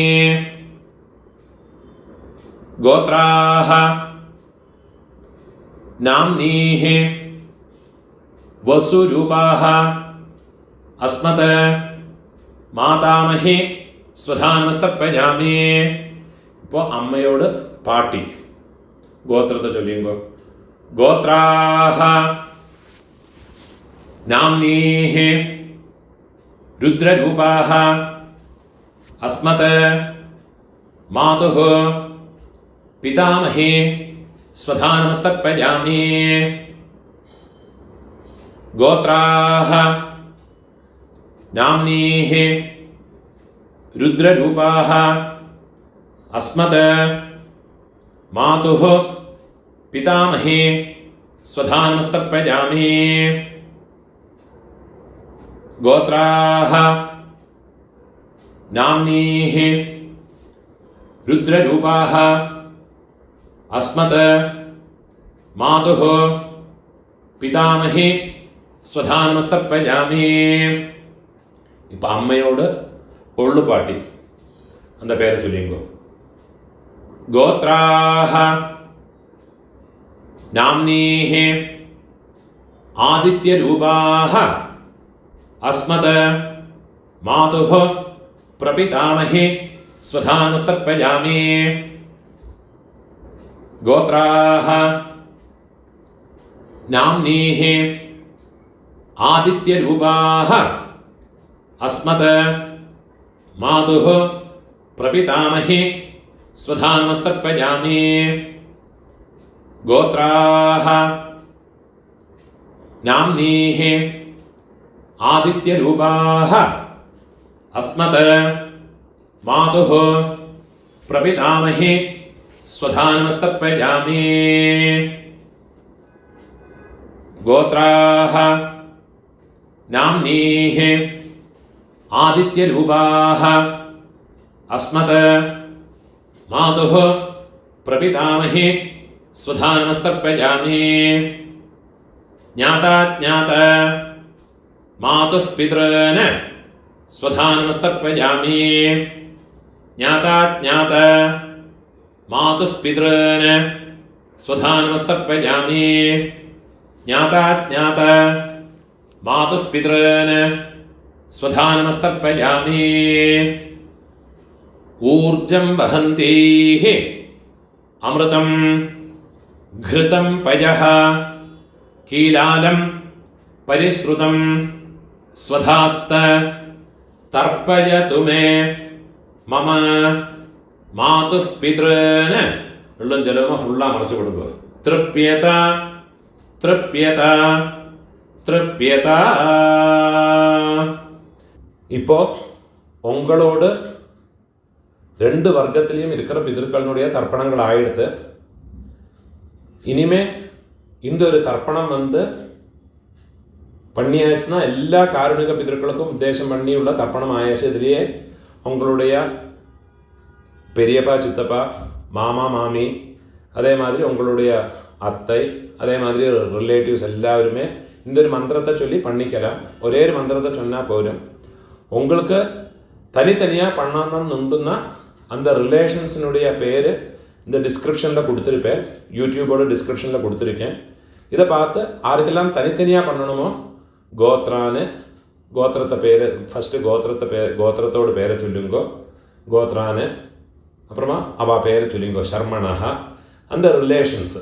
गोत्राः नाम्नीः वसुरूपाः अस्मत् മാതാമഹേ സ്വധാനമസ്തർപ്പയാമി. ഇപ്പോൾ അമ്മയോട് പാട്ടി ഗോത്രത്തെ ചൊല്ലിയുങ്കോ. ഗോത്രാഹ നാംനീഃ രുദ്രരൂപാഹ അസ്മത് മാതുഃ പിതാമഹേ സ്വധാനമസ്തർപ്പയാമി. ഗോത്രാഹ നാംനീഃ രുദ്രരൂപാഹ അസ്മത് മാതുഃ പിതാമഹേ സ്വധാനമസ്തർപ്പയാമി. ഗോത്രാഹ നാംനീഃ രുദ്രരൂപാഹ അസ്മത് മാതുഃ പിതാമഹേ സ്വധാനമസ്തർപ്പയാമി. ഇപ്പം അമ്മയോട് ഒള്ളുപാട്ടി அந்த പേരെ ചൊല്ലിങ്കോ. ഗോത്രാഹ നാംനീഃ ആദിത്യരൂപാഹ അസ്മത് മാതുഃ പ്രപിതാമഹേ സ്വധാനമസ്തർപ്പയാമി. ഗോത്രാഹ നാംനീഃ ആദിത്യരൂപാഹ അസ്മത് മാതുഃ പ്രപിതാമഹേ സ്വധാനമസ്തർപ്പയാമി. ഗോത്രാഹ നാംനീഃ ആദിത്യരൂപാഹ അസ്മത് മാതുഃ പ്രപിതാമഹേ സ്വധാനമസ്തർപ്പയാമി. ഗോത്രാഹ നാംനീഃ ആദിത്യരൂപാഹ അസ്മത് മാതുഃ പ്രപിതാമഹേ സ്വധാനമസ്തർപ്പയാമി. ജ്ഞാതാജ്ഞാത മാതുഃ പിതॄൻ സ്വധാനമസ്തർപ്പയാമി. ജ്ഞാതാജ്ഞാത മാതുഃ പിതॄൻ സ്വധാനമസ്തർപ്പയാമി. ജ്ഞാതാജ്ഞാത മാതുഃ പിതॄൻ സ്വധാനമസ്തർപ്പയാമി. ഊർജം വഹന്തീഃ അമൃതം ഘൃതം പയഃ കീലാലം പരിശ്രുതം സ്വധാസ്ത തർപ്പയതു മേ മമ മാതുഃ പിതॄൻ. ഉള്ളും ജലവും ഫുള്ളാ മറച്ചു കൊടുക്കുക. തൃപ്യത തൃപ്യത തൃപ്യത. இப்போ உங்களோடு ரெண்டு வர்க்கத்திலையும் இருக்கிற பிதர்களுடைய தர்ப்பணங்கள் ஆயிடுத்து. இனிமே இந்த ஒரு தர்ப்பணம் பண்ணியாச்சுன்னா எல்லா காருணிக பிதர்களுக்கும் உத்தேசம் பண்ணியுள்ள தர்ப்பணம் ஆயாச்சு. இதுலேயே உங்களுடைய பெரியப்பா சித்தப்பா மாமா மாமி அதே மாதிரி உங்களுடைய அத்தை அதே மாதிரி ரிலேட்டிவ்ஸ் எல்லாருமே இந்த ஒரு மந்திரத்தை சொல்லி பண்ணிக்கலாம். ஒரே ஒரு மந்திரத்தை சொன்னால் போரும். உங்களுக்கு தனித்தனியாக பண்ணணும்னா அந்த ரிலேஷன்ஸினுடைய பேர் இந்த டிஸ்கிரிப்ஷனில் கொடுத்துருப்பேன். யூடியூபோட டிஸ்கிரிப்ஷனில் கொடுத்துருக்கேன். இதை பார்த்து யாருக்கெல்லாம் தனித்தனியாக பண்ணணுமோ கோத்ரான்னு கோத்திரத்தை பேர் ஃபஸ்ட்டு கோத்திரத்தோட பேரை சொல்லுங்கோ. கோத்ரான்னு அப்புறமா அவள் பேரை சொல்லுங்கோ. ஷர்மணா அந்த ரிலேஷன்ஸு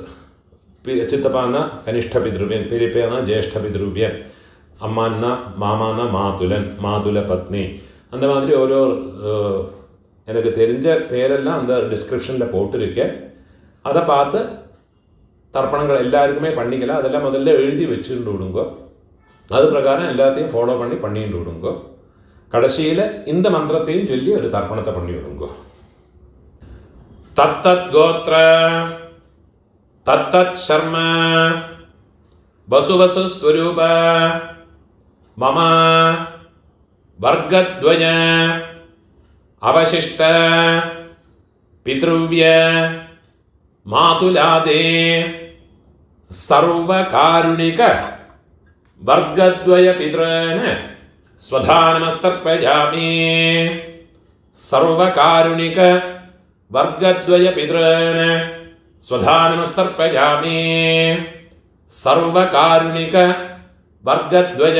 சித்தப்பான்னா கனிஷ்ட பித்ருவியன், பெரியப்பேனா ஜேஷ்ட பித்ருவியன், அம்மான்னா மாமானா மாதுலன், மாதுல பத்னி. அந்த மாதிரி ஓரோ எனக்கு தெரிஞ்ச பேரெல்லாம் அந்த டிஸ்கிரிப்ஷனில் போட்டிருக்கேன். அதை பார்த்து தர்ப்பணங்கள் எல்லாருக்குமே பண்ணிக்கலாம். அதெல்லாம் முதல்ல எழுதி வச்சுட்டு விடுங்கோ. அது பிரகாரம் எல்லாத்தையும் ஃபாலோ பண்ணிட்டு விடுங்கோ. கடைசியில் இந்த மந்திரத்தையும் சொல்லி ஒரு தர்ப்பணத்தை பண்ணி விடுங்கோ. தத்தத் கோத்ர தத்தத் சர்ம வசுவசு ஸ்வரூப மம வர்க்கத்வய அவசிஷ்ட பித்ருவ்ய மாதுலாதே സർവകാരുണിക വർഗദ്വയ പിതൃൻ സ്വധാ നമസ്തർപ്പയാമി. സർവകാരുണിക വർഗദ്വയ പിതൃൻ സ്വധാ നമസ്തർപ്പയാമി. സർവകാരുണിക വർഗദ്വയ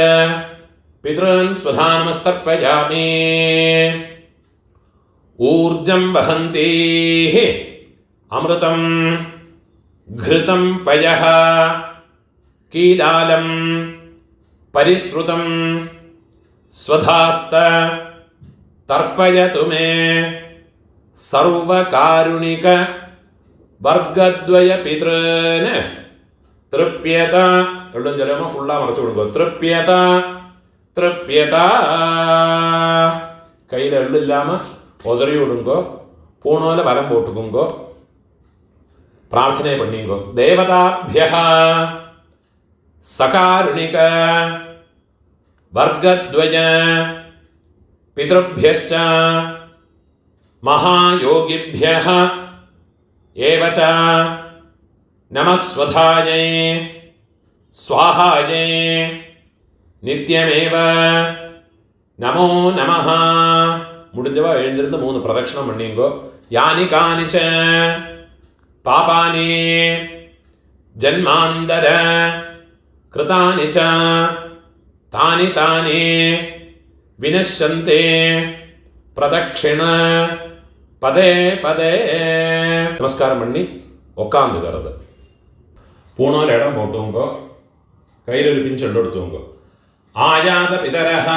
പിതൃൻ സ്വധാ നമസ്തർപ്പയാമി. ഊർജം വഹന്തി അമൃതം ഘൃതം പയഃ കീലാലം പരിശ്രുതം സ്വധാസ്ത തർപ്പയതു മേ. സർവകാരുണിക വർഗദ്വയ പിതൃന് തൃപ്യത. എല്ലാം ചിലപ്പോൾ ഫുള്ളാ മറച്ചു കൊടുക്കുക. തൃപ്യത തൃപ്യത. കയ്യിൽ എള്ളില്ലാമ ഉതറി വിടുങ്കോ പൂണോല വലം പോട്ടുക്കുങ്കോ പ്രാർത്ഥനയെ പണിയുങ്കോ. ദേവതാഭ്യഃ സകാരുണിക വർഗദ്വയ പിതൃഭ്യശ്ച മഹായോഗിഭ്യഃ ഏവച നമസ്വധായൈ സ്വാഹായൈ നിത്യമേവ നമോ നമഃ. മുടിഞ്ഞവ എഴുന്നിരുന്ന് 3 പ്രദക്ഷിണം പണിയുങ്കോ. യാനി കാനിച പാപാനി ജന്മാന്തര കൃതാനി ച താനി താനി വിനശ്യന്തി പ്രദക്ഷിണ പദേ പദേ. നമസ്കാരം പണി ഒക്കാന്ത് കറുത് പൂണോല ഇടം പോട്ടുമ്പോ കയ്യിലൊരു പിഞ്ചെടുത്തുമ്പോ. ആയാത പിതരഃ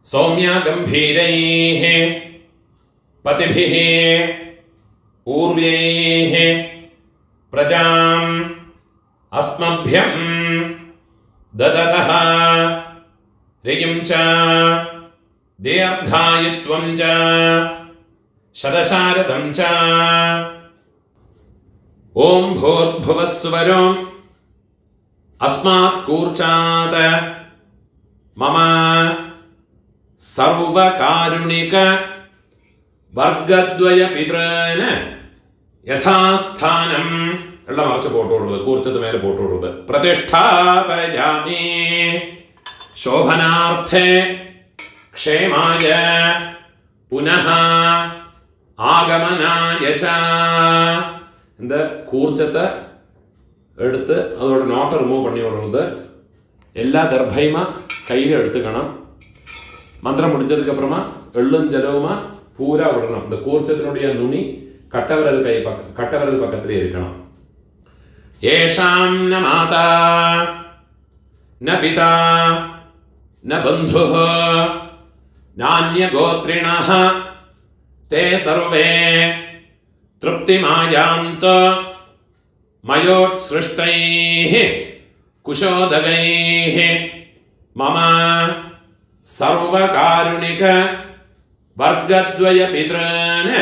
സൗമ്യ ഗംഭീരൈഃ പതിഭിഃ ഊർവ്യൈഃ പ്രജാം അസ്മഭ്യം ദദതഃ രയിം ച ദീർഘായുത്വം ച ശതശാരദം ച. ഓം ഭൂർഭുവസ്സുവരോ അസ്മാത് കൂർച്ചാത് മമ സർവകാരുണിക വർഗദ്വയ പിതൃന് യഥാസ്ഥാനം. എല്ലാം മറച്ച് പോട്ടുകൊടുത്തത് കൂർച്ചത്ത് മേലെ പോട്ടുകൊടുത്തത്. പ്രതിഷ്ഠാപയാമി ശോഭനാർത്ഥേ ക്ഷേമായ പുനഃ ആഗമനായ ച. இந்த കൂർച്ചത്തെ എടുത്ത് அதோட നോട്ട് റിമൂവ് பண்ணி விடுறது. எல்லா தர்பையுமா கையில் எடுத்துக்கணும். மந்திரம் முடிஞ்சதுக்கு அப்புறமா எள்ளும் ஜலவுமா பூரா விடணும். இந்த கூர்ச்சத்தினுடைய நுனி கட்டவிரல் பக்கத்திலே இருக்கணும். ஏஷாம் ந மாதா ந பிதா ந பந்துः நான்ய கோத்ரிணः தே சர்வே तृप्तिमायान्त मयोत्सृष्टैः कुशोदगैः मम सर्वकारुणिक वर्गद्वय पितृन्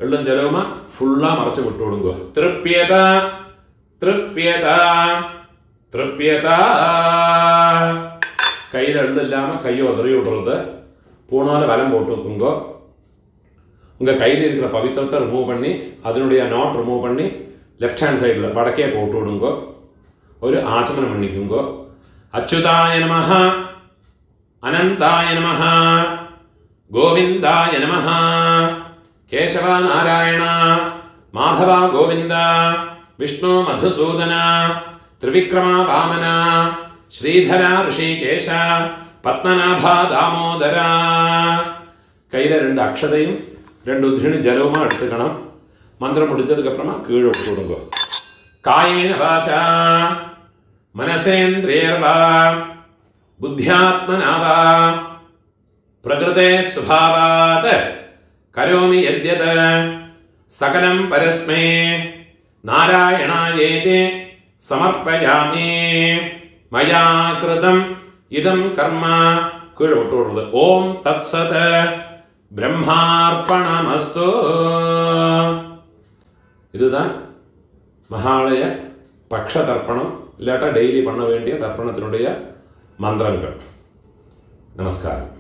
എള്ളും ജലവുമ ഫുള്ളാ മറച്ചു വിട്ടുകൊടുക്കുക. തൃപ്യത തൃപ്യത തൃപ്യത. കയ്യിൽ എള്ളില്ലാമ കൈ ഉതറി വിടുறது. பூணால வலம் போட்டு வைக்குங்கோ. உங்கள் கையில் இருக்கிற பவித்திரத்தை ரிமூவ் பண்ணி அதனுடைய நாட் ரிமூவ் பண்ணி லெஃப்ட் ஹேண்ட் சைடில் வடக்கே போட்டு விடுங்கோ. ஒரு ஆச்சமனம் பண்ணிக்குங்கோ. அச்சுதாய நமஹ அனந்தாய நமஹ கோவிந்தாய நமஹ கேசவ நாராயண மாதவ கோவிந்த விஷ்ணு மதுசூதன திரிவிக்ரம வாமன ஸ்ரீதர ഋഷികേശ പത്മനാഭ ദാമോദര. കയ്യിലെ 2 അക്ഷതയും 2 ഉദ്ധിണി ജലവുമാ എടുത്തുക്കണം. മന്ത്രം முடிஞ்சதுக்கப்புறமா கீழே விட்டுடுங்க. காயேன வாசா മനസേന്ദ്രിയർവാ ബുദ്ധ്യാത്മനാ വാ പ്രകൃതേ സ്വഭാവാത് കരോമി യദ്യത് സകലം പരസ്മൈ നാരായണായേതി സമർപ്പയാമി. മയാ കൃതം ഇദം കർമ്മ. കീഴെ വിട്ടുകൊടുത്തത്. ഓം തത്സത് பிரம்மார்ப்பணமஸ்து. இதுதான் மகாலய பக்ஷ தர்ப்பணம் இல்லாட்டா டெய்லி பண்ண வேண்டிய தர்ப்பணத்தினுடைய மந்திரங்கள். நமஸ்காரம்.